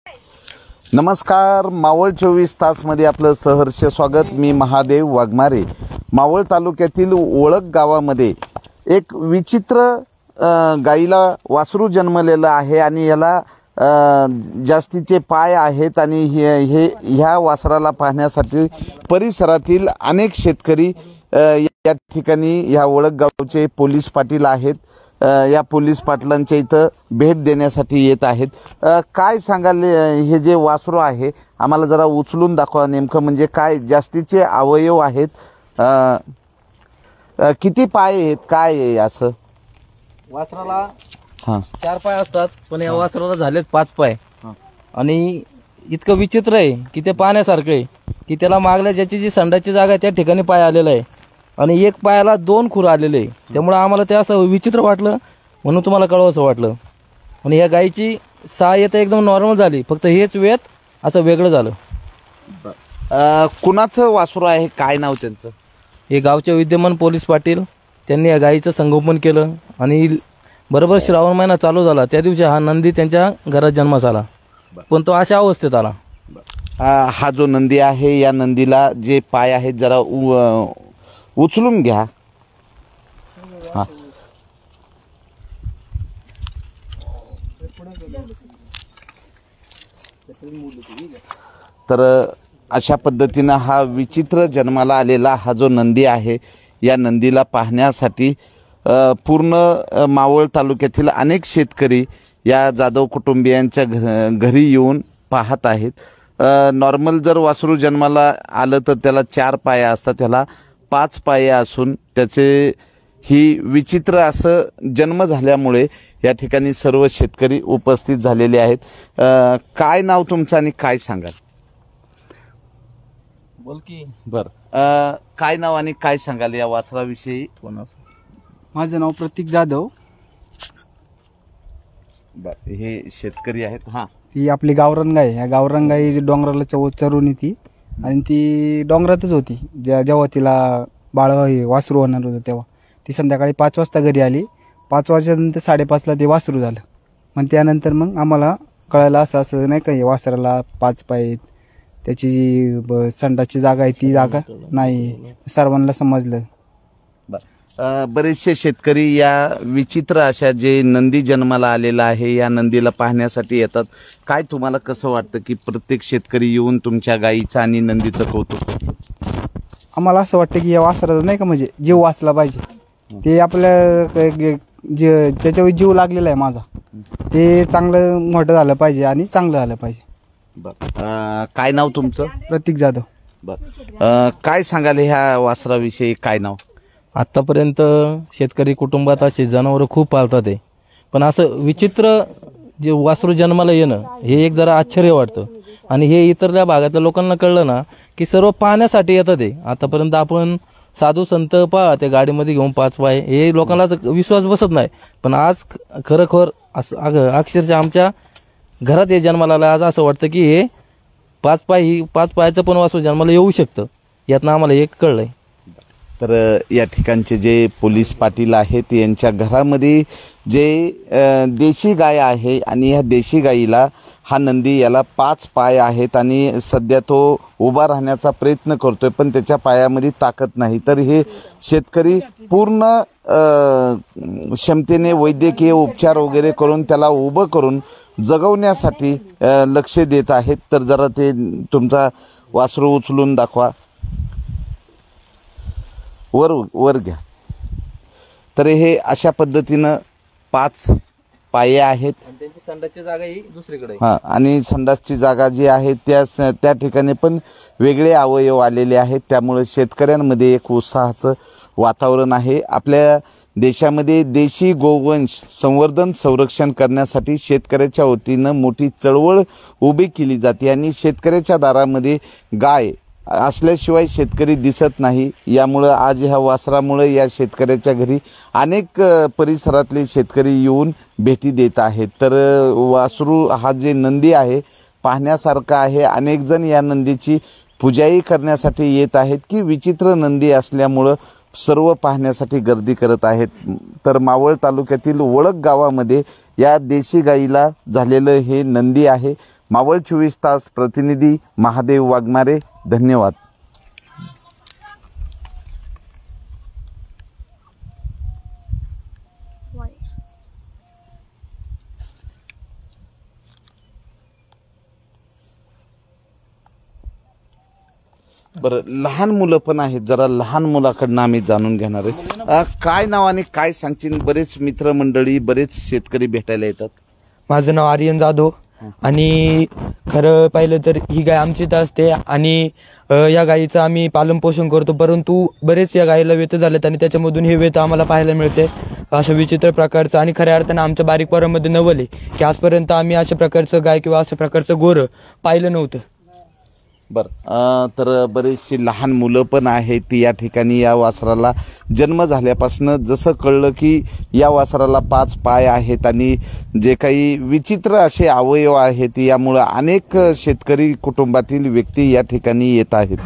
नमस्कार, मावळ 24 तासमध्ये आपलं सहर्ष स्वागत। मी महादेव वाघमारे। मावळ तालुक्यातील ओळख गावामध्ये एक विचित्र गाईला वासरू जन्मलेलं आहे आणि याला जास्तीचे पाय आहेत आणि ह्या वासराला पाहण्यासाठी परिसरातील अनेक शेतकरी या ठिकाणी ह्या ओळख गावचे पोलीस पाटील आहेत, या पोलीस पाटलांच्या इथं भेट देण्यासाठी येत आहेत। काय सांगाल, हे जे वासरू आहे आम्हाला जरा उचलून दाखवा, नेमकं म्हणजे काय जास्तीचे अवयव आहेत, किती पाय आहेत, काय आहे असं? वासराला 4 पाय असतात, पण या वासराला झालेत 5 पाय। आणि इतकं विचित्र आहे की ते पाहण्यासारखं आहे की त्याला मागल्या ज्याची जी संडाची जागा आहे त्या ठिकाणी पाय आलेला आहे आणि एक पायाला 2 खुर आलेले आहे। त्यामुळे आम्हाला ते असं विचित्र वाटलं, म्हणून तुम्हाला कळवायचं वाटलं। आणि या गायीची सहाय्यता एकदम नॉर्मल झाली, फक्त हेच वेत असं वेगळं झालं। कुणाचं वासरू आहे, काय नाव त्यांचं? हे गावचे विद्यमान पोलीस पाटील, त्यांनी या गायीचं संगोपन केलं आणि बरोबर श्रावण महिना चालू झाला त्या दिवशी हा नंदी त्यांच्या घरात जन्मास आला, पण तो अशा अवस्थेत आला। हा जो नंदी आहे, या नंदीला जे पाय आहेत जरा उचलून घ्या। तर अशा पद्धतीनं हा विचित्र जन्माला आलेला हा जो नंदी आहे, या नंदीला पाहण्यासाठी पूर्ण मावळ तालुक्यातील अनेक शेतकरी या जाधव कुटुंबियांच्या घरी येऊन पाहत आहेत। नॉर्मल जर वासरू जन्माला आलं तर त्याला 4 पाय असतात, त्याला 5 पाय असून त्याचे ही विचित्र असं जन्म झाल्यामुळे या ठिकाणी सर्व शेतकरी उपस्थित झालेले आहेत। काय नाव तुमचं आणि काय सांगाल? बोल की। बरं, काय नाव आणि काय सांगाल या वासराविषयी? माझं नाव प्रतीक जाधव। हे शेतकरी आहेत। ती आपली गावरान गाय, ह्या गावरान गाई डोंगराला चरून येते आणि ती डोंगरातच होती जेव्हा तिला बाळ वासरू होणार होतं तेव्हा। ती संध्याकाळी 5 वाजता घरी आली, 5 वाजेनंतर 5:30ला ते वासरू झालं। मग त्यानंतर मग आम्हाला कळालं असं नाही का, वासराला 5 पाय आहेत, त्याची जी संडाची जागा आहे ती जागा नाही, सर्वांना समजलं। बरेचसे शेतकरी या विचित्र अशा जे नंदी जन्माला आलेला आहे या नंदीला पाहण्यासाठी येतात। काय तुम्हाला कसं वाटतं की प्रत्येक शेतकरी येऊन तुमच्या गायीचं आणि नंदीचं कौतुक करतो? आम्हाला असं वाटतं की या वासराचा नाही का म्हणजे जीव वाचला पाहिजे, ते आपल्या त्याच्यावर जीव लागलेला आहे माझा, ते चांगलं मोठं झालं पाहिजे आणि चांगलं झालं पाहिजे। काय नाव तुमचं? प्रतीक जाधव। बरं, काय सांगाल ह्या वासराविषयी, काय नाव? आत्तापर्यंत शेतकरी कुटुंबात असे जनावरं खूप पाळतात आहे, पण असं विचित्र जे वासरू जन्माला येणं हे एक जरा आश्चर्य वाटतं। आणि हे इतरल्या भागातल्या लोकांना कळलं ना की सर्व पाहण्यासाठी येतात ते। आतापर्यंत आपण साधू संत पहा ते गाडीमध्ये घेऊन 5 पाय, हे लोकांना विश्वास बसत नाही, पण आज खरोखर असं अक्षरशः आमच्या घरात हे जन्माला आलं। आज असं वाटतं की हे 5 पायाचं पण वासरू जन्माला येऊ शकतं, यातनं आम्हाला एक कळलंय। तर या ठिकाणचे जे पोलीस पाटील आहेत यांच्या घरामध्ये जे देशी गाय आहे आणि ह्या देशी गाईला हा नंदी याला 5 पाय आहेत आणि सध्या तो उभा राहण्याचा प्रयत्न करतोय, पण त्याच्या पायामध्ये ताकद नाही। तर हे शेतकरी पूर्ण क्षमतेने वैद्यकीय उपचार वगैरे करून त्याला उभं करून जगवण्यासाठी लक्ष देत आहेत। तर जरा ते तुमचा वासरू उचलून दाखवा, वर घ्या। तर हे अशा पद्धतीनं 5 पाये आहेत, त्यांची संडासची जागा ही दुसरीकडे। आणि संडासची जागा जी आहे त्या ठिकाणी पण वेगळे अवयव आलेले आहेत, त्यामुळे शेतकऱ्यांमध्ये एक उत्साहाचं वातावरण आहे। आपल्या देशामध्ये देशी गोवंश संवर्धन संरक्षण करण्यासाठी शेतकऱ्याच्या वतीनं मोठी चळवळ उभी केली जाते आणि शेतकऱ्याच्या दारामध्ये गाय असल्याशिवाय शेतकरी दिसत नाही। यामुळे आज ह्या वासरामुळे या शेतकऱ्याच्या घरी अनेक परिसरातले शेतकरी येऊन भेटी देत आहेत। तर वासरू हा जे नंदी आहे पाहण्यासारखा आहे। अनेक जण या नंदीची पूजाही करण्यासाठी येत आहेत की विचित्र नंदी असल्यामुळे सर्व पाहण्यासाठी गर्दी करत आहेत। तर मावळ तालुक्यातील ओळख गावामध्ये या देशी गाईला झालेलं हे नंदी आहे। मावळ 24 तास प्रतिनिधी महादेव वाघमारे. धन्यवाद. बरं, लहान मुलं पण आहेत, जरा लहान मुलाकडनं आम्ही जाणून घेणार आहे. काय नाव आणि काय सांगशील? बरेच मित्रमंडळी, बरेच शेतकरी भेटायला येतात. माझं नाव आर्यन जाधव आणि खरं पाहिलं तर ही गाय आमचीच असते आणि या गायीचं आम्ही पालनपोषण करतो, परंतु बरेच या गायीला वेत झालेत आणि त्याच्यामधून हे वेत आम्हाला पाहायला मिळते असं विचित्र प्रकारचं. आणि खऱ्या अर्थानं आमच्या बारीक पोरामध्ये नवल आहे की आजपर्यंत आम्ही अशा प्रकारचं गाय किंवा अशा प्रकारचं गोरं पाहिलं नव्हतं. बरं, तर बरीचशी लहान मुलं पण आहेत या ठिकाणी. या वासराला जन्म झाल्यापासून जसं कळलं की या वासराला 5 पाय आहेत आणि जे काही विचित्र असे अवयव आहेत, यामुळं अनेक शेतकरी कुटुंबातील व्यक्ती या ठिकाणी येत आहेत.